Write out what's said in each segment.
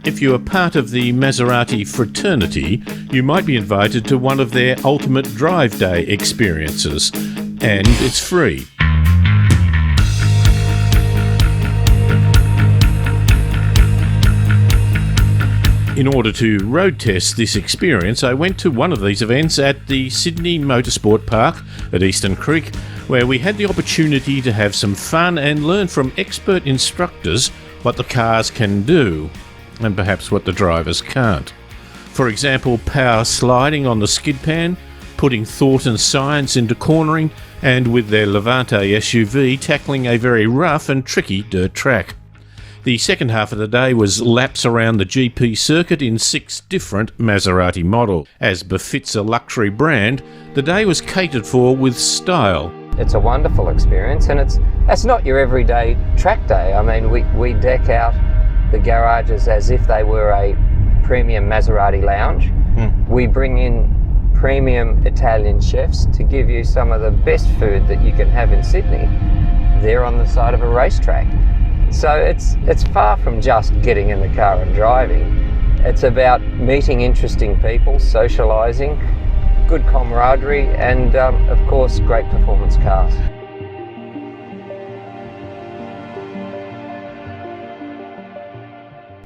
If you are part of the Maserati fraternity, you might be invited to one of their ultimate drive day experiences, and it's free. In order to road test this experience, I went to one of these events at the Sydney Motorsport Park at Eastern Creek, where we had the opportunity to have some fun and learn from expert instructors what the cars can do, and perhaps what the drivers can't. For example, power sliding on the skid pan, putting thought and science into cornering, and with their Levante SUV tackling a very rough and tricky dirt track. The second half of the day was laps around the GP circuit in 6 different Maserati models. As befits a luxury brand, the day was catered for with style. It's a wonderful experience, and it's not your everyday track day. I mean, we deck out the garages as if they were a premium Maserati lounge. We bring in premium Italian chefs to give you some of the best food that you can have in Sydney. They're on the side of a racetrack. So it's far from just getting in the car and driving. It's about meeting interesting people, socialising, good camaraderie, and of course great performance cars.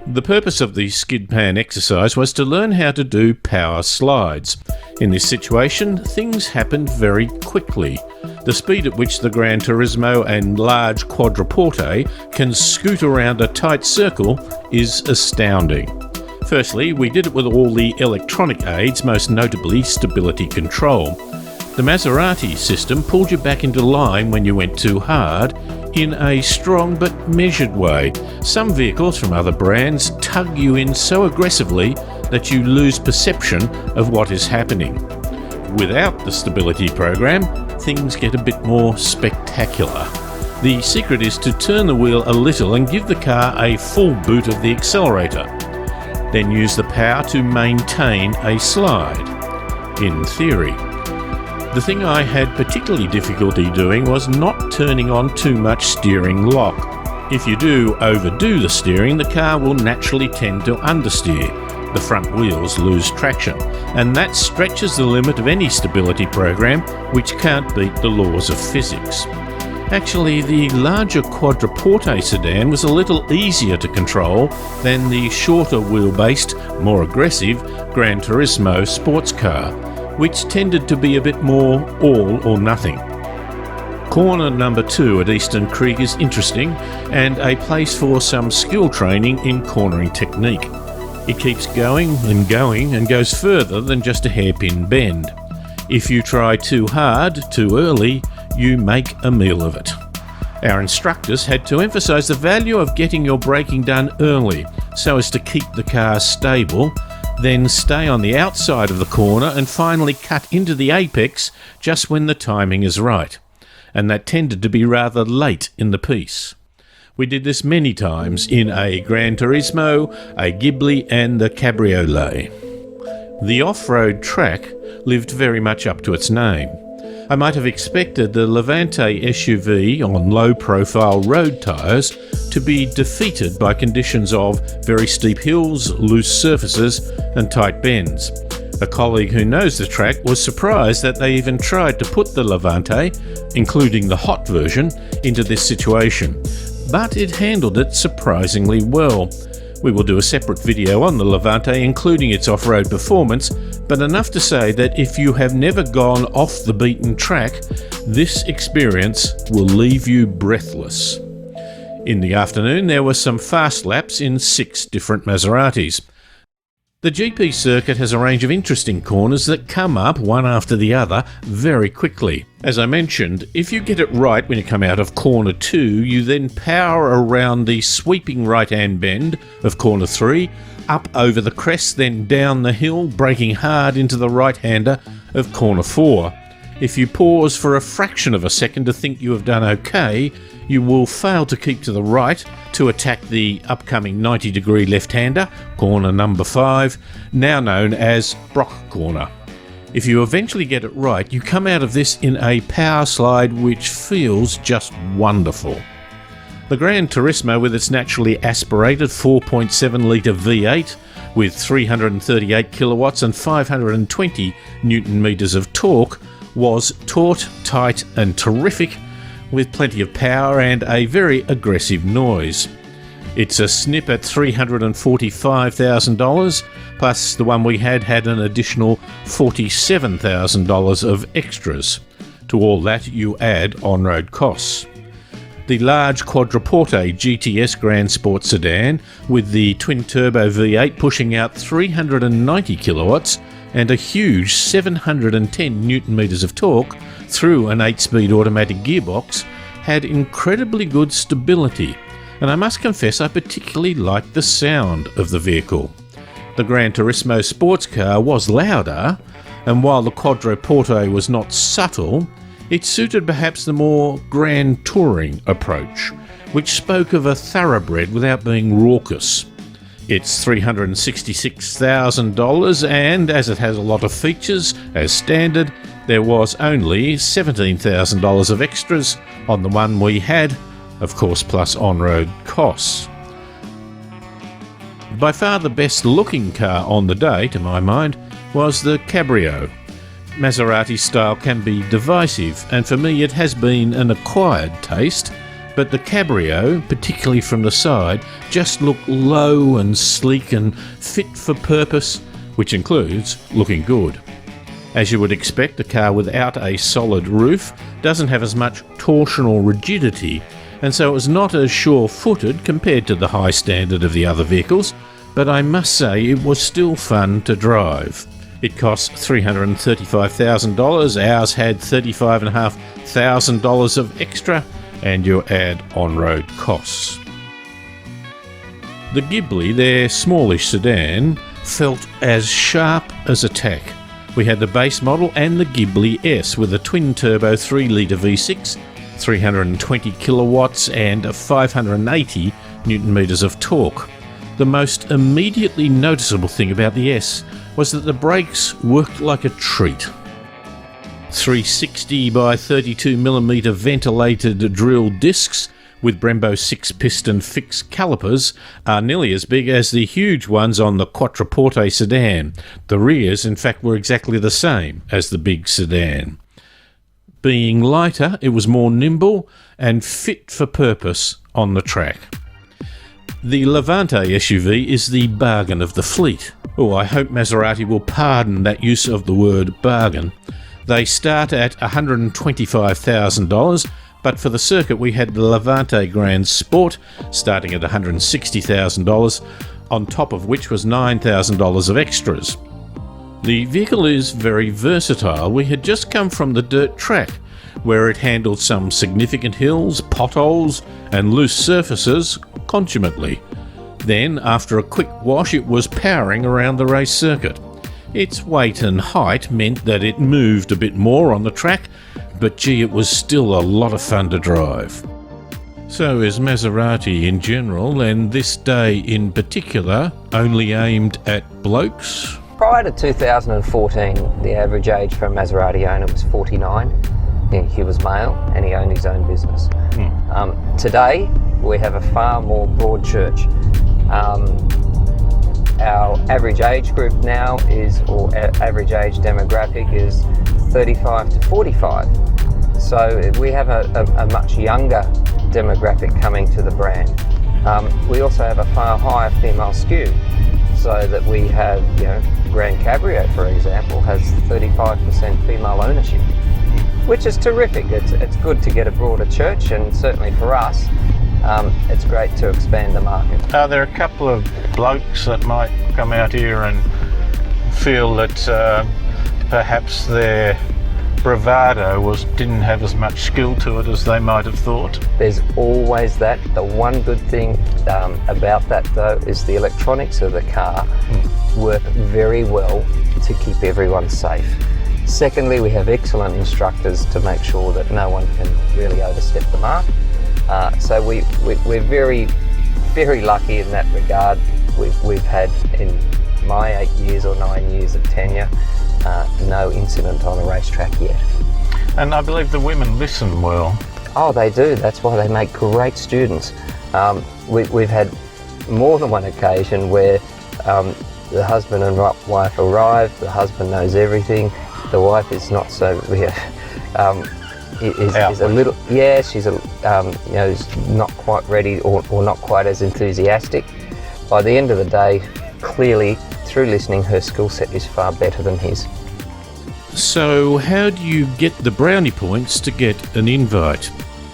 The purpose of the skid pan exercise was to learn how to do power slides. In this situation, things happened very quickly. The speed at which the Gran Turismo and large quadruporte can scoot around a tight circle is astounding. Firstly, we did it with all the electronic aids, most notably stability control. The Maserati system pulled you back into line when you went too hard, in a strong but measured way. Some vehicles from other brands tug you in so aggressively that you lose perception of what is happening. Without the stability program, things get a bit more spectacular. The secret is to turn the wheel a little and give the car a full boot of the accelerator. Then use the power to maintain a slide. In theory. The thing I had particularly difficulty doing was not turning on too much steering lock. If you do overdo the steering, the car will naturally tend to understeer. The front wheels lose traction, and that stretches the limit of any stability program, which can't beat the laws of physics. Actually, the larger quadruporte sedan was a little easier to control than the shorter wheel-based, more aggressive Gran Turismo sports car, which tended to be a bit more all or nothing. Corner number 2 at Eastern Creek is interesting and a place for some skill training in cornering technique. It keeps going and goes further than just a hairpin bend. If you try too hard, too early, you make a meal of it. Our instructors had to emphasise the value of getting your braking done early so as to keep the car stable, then stay on the outside of the corner and finally cut into the apex just when the timing is right. And that tended to be rather late in the piece. We did this many times in a Gran Turismo, a Ghibli and the Cabriolet. The off-road track lived very much up to its name. I might have expected the Levante SUV on low-profile road tyres to be defeated by conditions of very steep hills, loose surfaces and tight bends. A colleague who knows the track was surprised that they even tried to put the Levante, including the hot version, into this situation. But it handled it surprisingly well. We will do a separate video on the Levante, including its off-road performance, but enough to say that if you have never gone off the beaten track, this experience will leave you breathless. In the afternoon, there were some fast laps in 6 different Maseratis. The GP circuit has a range of interesting corners that come up one after the other very quickly. As I mentioned, if you get it right when you come out of corner 2, you then power around the sweeping right-hand bend of corner 3, up over the crest, then down the hill, braking hard into the right-hander of corner 4. If you pause for a fraction of a second to think you have done okay, you will fail to keep to the right to attack the upcoming 90-degree left-hander, corner number 5, now known as Brock Corner. If you eventually get it right, you come out of this in a power slide which feels just wonderful. The Gran Turismo, with its naturally aspirated 4.7 litre V8 with 338 kilowatts and 520 newton metres of torque, was taut, tight and terrific, with plenty of power and a very aggressive noise. It's a snip at $345,000, plus the one we had an additional $47,000 of extras. To all that you add on-road costs. The large quadruporte GTS GranSport sedan with the twin-turbo V8 pushing out 390 kilowatts and a huge 710 newton metres of torque through an 8-speed automatic gearbox had incredibly good stability, and I must confess I particularly liked the sound of the vehicle. The Gran Turismo sports car was louder, and while the quadruporte was not subtle, it suited perhaps the more grand touring approach, which spoke of a thoroughbred without being raucous. It's $366,000, and as it has a lot of features, as standard, there was only $17,000 of extras on the one we had, of course plus on-road costs. By far the best looking car on the day, to my mind, was the Cabrio. Maserati style can be divisive, and for me it has been an acquired taste, but the Cabrio, particularly from the side, just looked low and sleek and fit for purpose, which includes looking good. As you would expect, a car without a solid roof doesn't have as much torsional rigidity, and so it was not as sure-footed compared to the high standard of the other vehicles, but I must say it was still fun to drive. It cost $335,000, ours had $35,500 of extra, and you add on-road costs. The Ghibli, their smallish sedan, felt as sharp as a tack. We had the base model and the Ghibli S with a twin-turbo 3-litre V6, 320 kilowatts and 580 newton metres of torque. The most immediately noticeable thing about the S was that the brakes worked like a treat. 360 by 32mm ventilated drill discs with Brembo 6-piston fixed calipers are nearly as big as the huge ones on the quattroporte sedan. The rears, in fact, were exactly the same as the big sedan. Being lighter, it was more nimble and fit for purpose on the track. The Levante SUV is the bargain of the fleet. Oh, I hope Maserati will pardon that use of the word bargain. They start at $125,000, but for the circuit we had the Levante GranSport starting at $160,000, on top of which was $9,000 of extras. The vehicle is very versatile. We had just come from the dirt track, where it handled some significant hills, potholes and loose surfaces consummately. Then, after a quick wash, it was powering around the race circuit. Its weight and height meant that it moved a bit more on the track, but gee, it was still a lot of fun to drive. So is Maserati in general, and this day in particular, only aimed at blokes? Prior to 2014, the average age for a Maserati owner was 49. He was male and he owned his own business. Today, we have a far more broad church. Our average age group now is, or average age demographic is 35 to 45. So we have a much younger demographic coming to the brand. We also have a far higher female skew, so that we have, Gran Cabrio, for example, has 35% female ownership, which is terrific. It's good to get a broader church, and certainly for us, it's great to expand the market. Are there a couple of blokes that might come out here and feel that perhaps their bravado didn't have as much skill to it as they might have thought? There's always that. The one good thing about that, though, is the electronics of the car work very well to keep everyone safe. Secondly, we have excellent instructors to make sure that no one can really overstep the mark. So we're very, very lucky in that regard. We've had, in my 8 years or 9 years of tenure, no incident on a racetrack yet. And I believe the women listen well. Oh, they do. That's why they make great students. We've had more than one occasion where the husband and wife arrive, the husband knows everything, the wife is not so, is a little, she's not quite ready or not quite as enthusiastic. By the end of the day, clearly, through listening, her skill set is far better than his. So how do you get the brownie points to get an invite?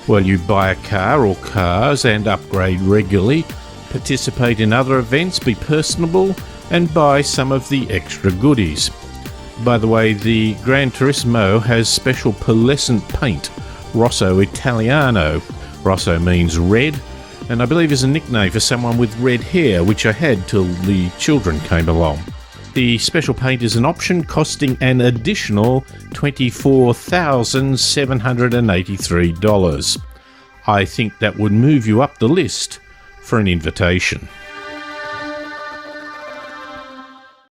Well, you buy a car or cars and upgrade regularly, participate in other events, be personable, and buy some of the extra goodies. By the way, the Gran Turismo has special pearlescent paint, Rosso Italiano. Rosso means red, and I believe is a nickname for someone with red hair, which I had till the children came along. The special paint is an option costing an additional $24,783. I think that would move you up the list for an invitation.